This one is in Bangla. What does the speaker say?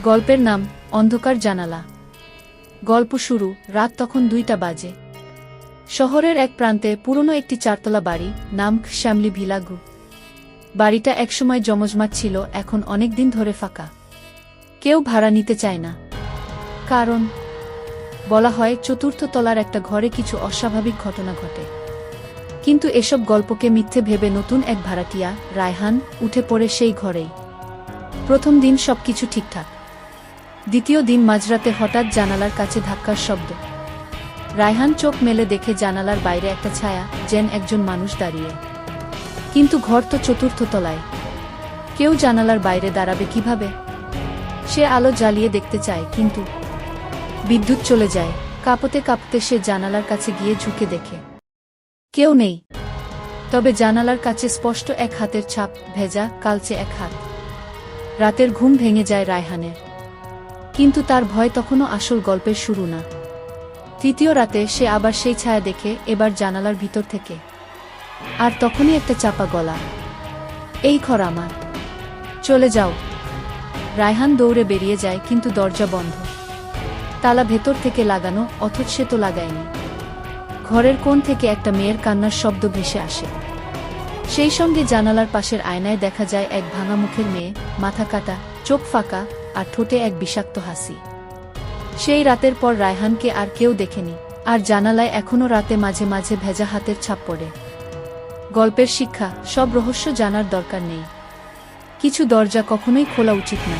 গল্পের নাম অন্ধকার জানালা। গল্প শুরু। রাত তখন 2টা বাজে। শহরের এক প্রান্তে পুরনো একটি 4তলা বাড়ি, নাম শ্যামলী ভিলাগু। বাড়িটা একসময় জমজমাট ছিল, এখন অনেক দিন ধরে ফাঁকা। কেউ ভাড়া নিতে চায় না। কারণ বলা হয় 4র্থ তলার একটা ঘরে কিছু অস্বাভাবিক ঘটনা ঘটে। কিন্তু এসব গল্পকে মিথ্যে ভেবে নতুন এক ভাড়াটিয়া, রায়হান, উঠে পড়ে সেই ঘরেই। প্রথম দিন সবকিছু ঠিকঠাক। দ্বিতীয় দিন মাঝরাতে হঠাৎ জানালার কাছে ধাক্কার শব্দ। রায়হান চোখ মেলে দেখে জানালার বাইরে একটা ছায়া, যেন একজন মানুষ দাঁড়িয়ে। কিন্তু ঘর তো 4র্থ তলায়, কেউ জানালার বাইরে দাঁড়াবে কিভাবে? সে আলো জ্বালিয়ে দেখতে চায়, কিন্তু বিদ্যুৎ চলে যায়। কাঁপতে কাঁপতে সে জানালার কাছে গিয়ে ঝুঁকে দেখে কেউ নেই। তবে জানালার কাছে স্পষ্ট এক হাতের ছাপ, ভেজা কালচে এক হাত। রাতের ঘুম ভেঙে যায় রায়হানের। কিন্তু তার ভয় তখনও আসল গল্পের শুরু না। তৃতীয় রাতে সে আবার সেই ছায়া দেখে, এবার জানালার ভিতর থেকে। আর তখনই একটা চাপা গলা, এই ঘর আমার, চলে যাও। রায়হান দৌড়ে বেরিয়ে যায়, কিন্তু দরজা বন্ধ। তালা ভেতর থেকে লাগানো, অথচ সে তো লাগায়নি। ঘরের কোণ থেকে একটা মেয়ের কান্নার শব্দ ভেসে আসে। সেই সঙ্গে জানালার পাশের আয়নায় দেখা যায় এক ভাঙা মুখের মেয়ে, মাথা কাটা, চোখ ফাঁকা, আর ঠোঁটে এক বিষাক্ত হাসি। সেই রাতের পর রায়হানকে আর কেউ দেখেনি। আর জানালায় এখনো রাতে মাঝে মাঝে ভেজা হাতের ছাপ পড়ে। গল্পের শিক্ষা: সব রহস্য জানার দরকার নেই। কিছু দরজা কখনোই খোলা উচিত না।